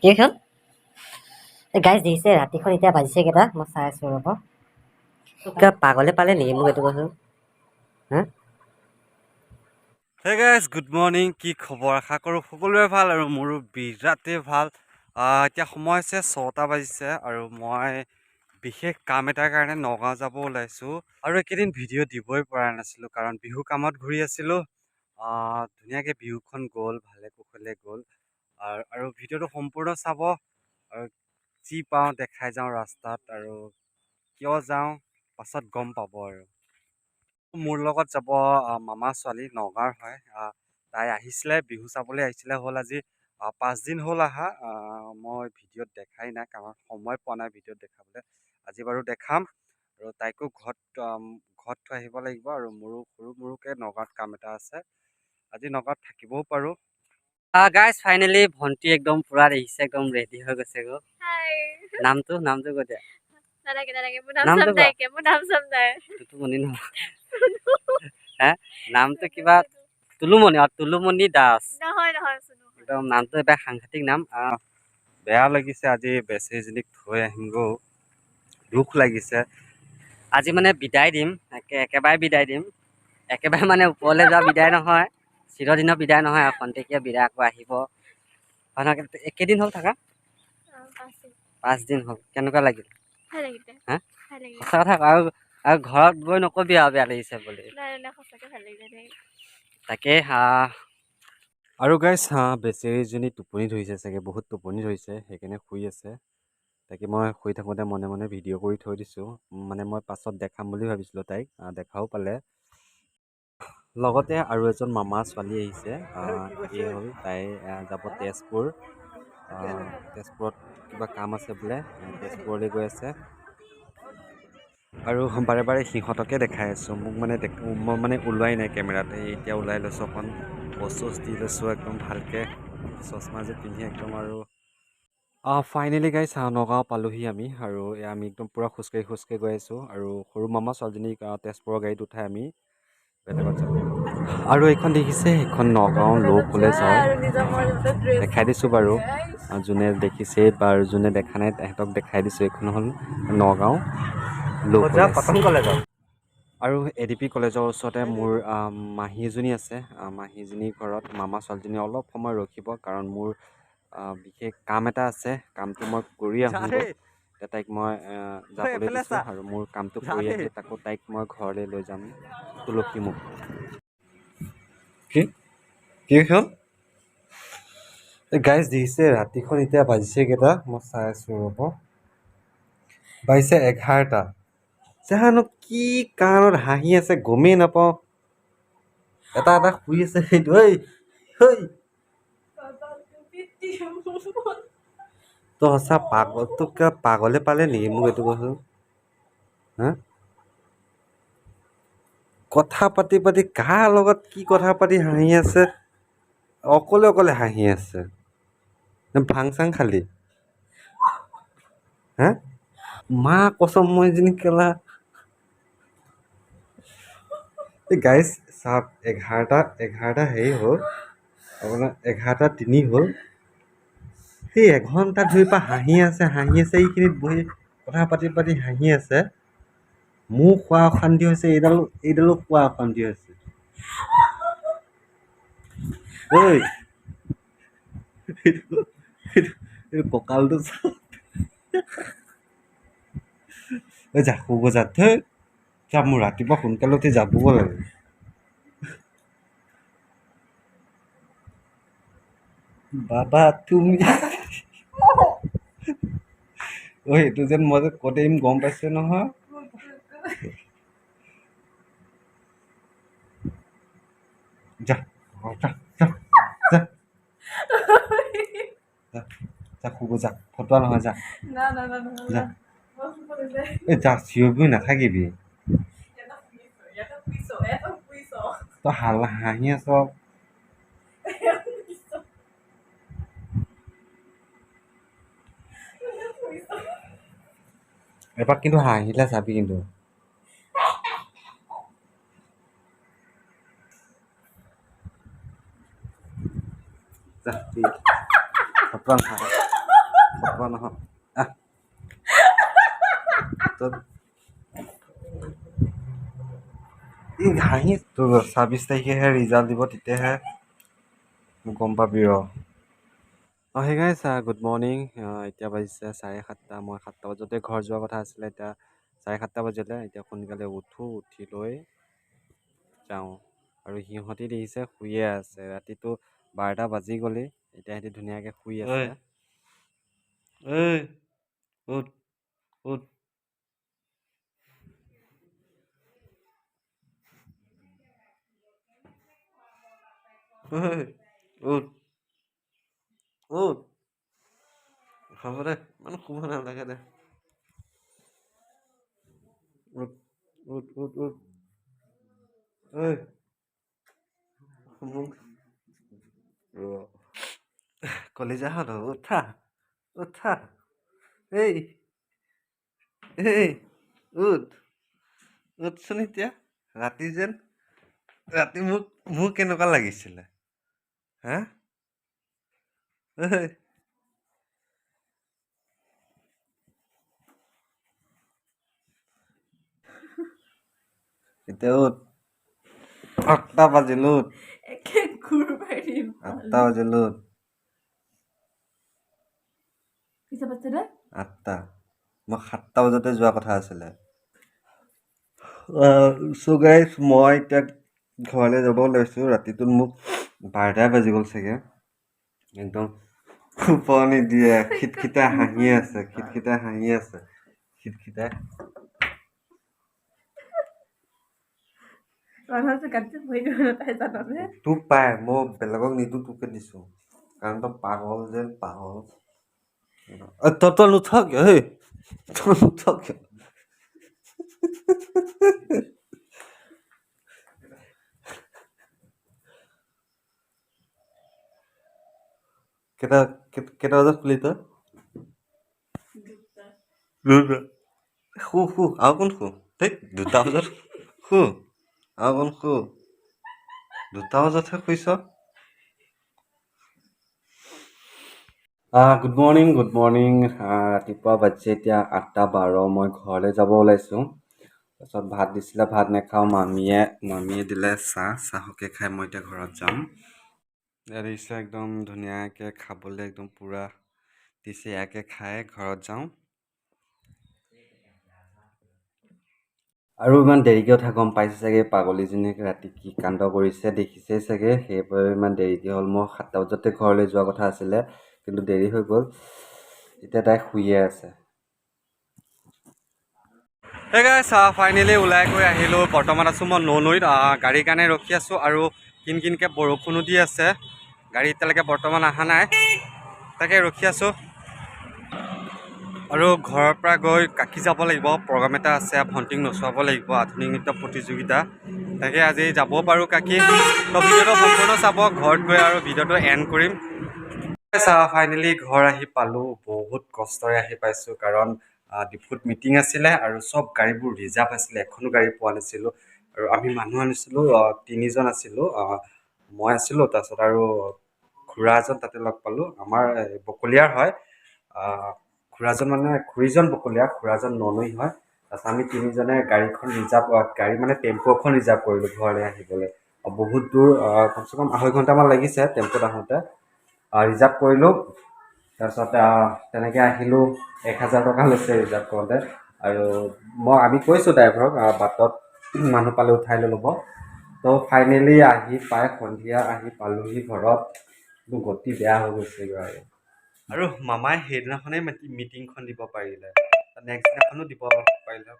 কি হ'ল গাইজ দেখিছে ৰাতিখন এতিয়া বাজিছে কেইটা মই চাই আছো ৰ'ব কিবা পাগলে পালে নেকি মোক এইটো কৈছো হা হে গাইজ গুড মৰ্ণিং কি খবৰ আশা কৰোঁ সকলোৰে ভাল আৰু মোৰো বিৰাটেই ভাল এতিয়া সময় হৈছে 6টা বাজিছে আৰু মই বিশেষ কাম এটাৰ কাৰণে নগাঁও যাব ওলাইছোঁ আৰু এইকেইদিন ভিডিঅ' দিবই পৰা নাছিলোঁ কাৰণ বিহু কামত ঘূৰি আছিলোঁ ধুনীয়াকৈ বিহুখন গ'ল ভালে কুশলে গ'ল আৰু ভিডিঅ'টো সম্পূৰ্ণ চাব আৰু যি পাওঁ দেখাই যাওঁ ৰাস্তাত আৰু কিয় যাওঁ পাছত গম পাব আৰু মোৰ লগত যাব মামা ছোৱালী নগাঁৱৰ হয় তাই আহিছিলে বিহু চাবলৈ আহিছিলে হ'ল আজি 5 দিন হ'ল আহা মই ভিডিঅ'ত দেখাই নাই কাৰণ সময় পোৱা নাই ভিডিঅ'ত দেখাবলৈ আজি বাৰু দেখাম আৰু তাইকো ঘৰত থৈ আহিব লাগিব আৰু মোৰো সৰু মোৰোকৈ নগাঁৱত কাম এটা আছে আজি নগাঁৱত থাকিবও পাৰোঁ গাইজ ফাইনেলি ভণ্টি একদম পুৰা দেখিছে একদম ৰেডি হৈ গৈছে গো নামটো কৈ দিয়া নামটো কিবা তুলুমণি দাস একদম নামটো এটা সাংঘাতিক নাম বেয়া লাগিছে আজি বেচেৰীজনীক থৈ আহিমগৈ দুখ লাগিছে আজি মানে বিদায় দিম একেবাৰে বিদায় দিম একেবাৰে মানে ওপৰলৈ যোৱা বিদায় নহয় চিৰদিনৰ বিদায় নহয় আৰু খন্তেকীয়া বিদায় আকৌ আহিব হয় নহয় কেইদিন হ'ল থাকা 5 দিন হ'ল কেনেকুৱা লাগিল হা সঁচা কথা আৰু ঘৰত গৈ নকবি আৰু বেয়া লাগিছে বুলি তাকে আৰু গাইজ বেচেৰীজনী টোপনি ধৰিছে চাগে বহুত টোপনি ধৰিছে সেইকাৰণে শুই আছে তাকে মই শুই থাকোঁতে মনে মনে ভিডিঅ' কৰি থৈ দিছোঁ মানে মই পাছত দেখাম বুলি ভাবিছিলোঁ তাইক দেখাও পালে লগতে আৰু এজন মামা ছোৱালী আহিছে কি হ'ল তাই যাব তেজপুৰত কিবা কাম আছে বোলে তেজপুৰলৈ গৈ আছে আৰু বাৰে বাৰে সিহঁতকে দেখাই আছোঁ মোক মানে মই মানে ওলোৱাই নাই কেমেৰাত এতিয়া ওলাই লৈছোঁ অকণ প'জ দি লৈছোঁ একদম ভালকৈ চশমাযোৰ পিন্ধি একদম আৰু ফাইনেলি গাইজ নগাঁও পালোহি আমি আৰু আমি একদম পূৰা খোজকাঢ়ি গৈ আছোঁ আৰু সৰু মামা ছোৱালীজনীক তেজপুৰৰ গাড়ীত উঠাই আমি বেলেগত যাম আৰু এইখন দেখিছে এইখন নগাঁও ল' কলেজ হয় দেখাই দিছোঁ বাৰু যোনে দেখিছে বা যোনে দেখা নাই তেহেঁতক দেখাই দিছোঁ এইখন হ'ল নগাঁও ল' কলেজ আৰু ADP কলেজৰ ওচৰতে মোৰ মাহী এজনী আছে মাহীজনীৰ ঘৰত মামা ছোৱালীজনী অলপ সময় ৰখিব কাৰণ মোৰ বিশেষ কাম এটা আছে কামটো মই কৰি আহোঁ তাইক মই যাবলৈ দিছোঁ আৰু মোৰ কামটো কৰি আহি তাইক মই ঘৰলৈ লৈ যাম তুলসী মোক কি হ'ল গাইজ দেখিছে ৰাতিখন এতিয়া বাজিছে কেইটা মই চাই আছোঁ ৰ'ব বাজিছে 11টা জানো কি কাৰণত হাঁহি আছে গমেই নাপাওঁ এটা শুই আছে সেইটো তই সঁচা তোক কিবা পাগলে পালে নেকি মোক এইটো কৈছো হা কথা পাতি কাৰ লগত কি কথা পাতি হাঁহি আছে অকলে হাঁহি আছে ভাং চাং খালি হা মা কচম মই এজনী কেলা গাইজ চাওক 11টা হেৰি হ'ল আপোনাৰ 11:03 হ'ল সেই এঘণ্টা ধৰি পৰা হাঁহি আছে এইখিনিত বহি কথা পাতি হাঁহি আছে মোৰ খোৱা অশান্তি হৈছে এইডালো খোৱা অশান্তি হৈছে ঐ এইটো কঁকালটো যা শুব যা থৈ যা মোৰ ৰাতিপুৱা সোনকালে উঠি যাবগৈ লাগে বাবা তুমি এইটো যেন মই যে ক'ত এৰিম গম পাইছে নহয় যা শুব যা ফটোৱা নহয় যা এই যা চিঞৰি নাথাকিবি তই হাঁহি আছ এবাৰ কিন্তু হাঁহিলে চাবি কিন্তু ফটোৱা নহয় ফটোৱা নহয় আহ তই এই হাঁহি তোৰ 26 তাৰিখেহে ৰিজাল্ট দিব তেতিয়াহে গম পাবি ৰ সেই গাইছ গুড মৰ্ণিং এতিয়া বাজিছে 7:30 মই 7টা বজাতে ঘৰ যোৱা কথা আছিলে এতিয়া 7:30 বাজিলে এতিয়া সোনকালে উঠি লৈ যাওঁ আৰু সিহঁতি দেখিছে শুইয়ে আছে ৰাতিটো 12টা বাজি গ'লেই এতিয়া সিহঁতি ধুনীয়াকে শুই আছে উঠ উঠ উঠ উঠ হ'ব দে ইমান শুব নালাগে দে উঠ উঠ উঠ উঠ ঐ মোক কলিজাহঁত উঠা উঠা এই এই উঠ উঠচোন এতিয়া ৰাতি যেন ৰাতি মোক কেনেকুৱা লাগিছিলে হা ঐ এতিয়া উঠ 8টা বাজিল উঠ 8টা বাজিল উঠ 8টা মই 7টা বজাতে যোৱা কথা আছিলে চ' গাইজ মই এতিয়া ঘৰলৈ যাব ওলাইছোঁ ৰাতিটোত মোক 12টাই বাজি গ'ল চাগে একদম টোপনি দিয়ে খিটখিটাই হাঁহি আছে খিটখিটাই তোক পাই মই বেলেগক নিদো তোকে দিছো কাৰণ তই পাগল যেন পাগল তই নুঠ কিয় হেই তই নুঠ কিয় কেইটা বজাত শুলি তই শু আৰু কোন শু ধেই 2টা বজাত শু আৰু কোন শু 2টা বজাতহে শুইছ গুড মৰ্ণিং ৰাতিপুৱা বাজিছে এতিয়া 8:12 মই ঘৰলৈ যাব ওলাইছোঁ তাৰপিছত ভাত দিছিলে ভাত নাখাওঁ মামীয়ে দিলে চাহকে খাই মই এতিয়া ঘৰত যাম ইয়াত দিছে একদম ধুনীয়াকৈ খাবলৈ একদম পূৰা দিছে ইয়াকে খাই ঘৰত যাওঁ আৰু ইমান দেৰিকৈ উঠা গম পাইছে চাগে পাগলীজনীক ৰাতি কি কাণ্ড কৰিছে দেখিছেই চাগে সেইবাবে ইমান দেৰিকৈ হ'ল মোৰ 7টা বজাতে ঘৰলৈ যোৱা কথা আছিলে কিন্তু দেৰি হৈ গ'ল এতিয়া তাই শুইয়ে আছে এই গাইছ ফাইনেলি ওলাই গৈ আহিলোঁ বৰ্তমান আছোঁ মই নৈত গাড়ীৰ কাৰণে ৰখি আছোঁ আৰু কিনকিনকৈ বৰষুণো দি আছে গাড়ী এতিয়ালৈকে বৰ্তমান অহা নাই তাকে ৰখি আছোঁ আৰু ঘৰৰ পৰা গৈ কাকি যাব লাগিব প্ৰগ্ৰাম এটা আছে ভণ্টিক নচুৱাব লাগিব আধুনিক নৃত্য প্ৰতিযোগিতা তাকে আজি যাব পাৰোঁ কাকি তো ভিডিঅ'টো সম্পূৰ্ণ চাব ঘৰত গৈ আৰু ভিডিঅ'টো এণ্ড কৰিম ফাইনেলি ঘৰ আহি পালোঁ বহুত কষ্টৰে আহি পাইছোঁ কাৰণ ডিপুত মিটিং আছিলে আৰু চব গাড়ীবোৰ ৰিজাৰ্ভ আছিলে এখনো গাড়ী পোৱা নাছিলোঁ আৰু আমি মানুহ আনিছিলোঁ 3জন আছিলোঁ মই আছিলোঁ তাৰপিছত আৰু খুৰা এজন তাতে লগ পালোঁ আমাৰ বকলীয়াৰ হয় খুৰাজন মানে খুৰীজন বকলীয়া খুৰাজন ননৈ হয় তাৰপিছত আমি 3জনে গাড়ীখন ৰিজাৰ্ভ গাড়ী মানে টেম্পু এখন ৰিজাৰ্ভ কৰিলোঁ ঘৰলৈ আহিবলৈ বহুত দূৰ কমচে কম 2.5 ঘণ্টামান লাগিছে টেম্পুত আহোঁতে ৰিজাৰ্ভ কৰিলোঁ তাৰপিছত তেনেকৈ আহিলোঁ 1000 টকা লৈছে ৰিজাৰ্ভ কৰোঁতে আৰু আমি কৈছোঁ ড্ৰাইভাৰক বাটত মানুহ পালে উঠাই লৈ ল'ব তো ফাইনেলি আহি পাই সন্ধিয়া আহি পালোহি ঘৰত গতি বেয়া হৈ গৈছেগৈ আৰু মামাই সেইদিনাখনেই মিটিংখন দিব পাৰিলে নেক্সট দিনাখনো দিব পাৰিলে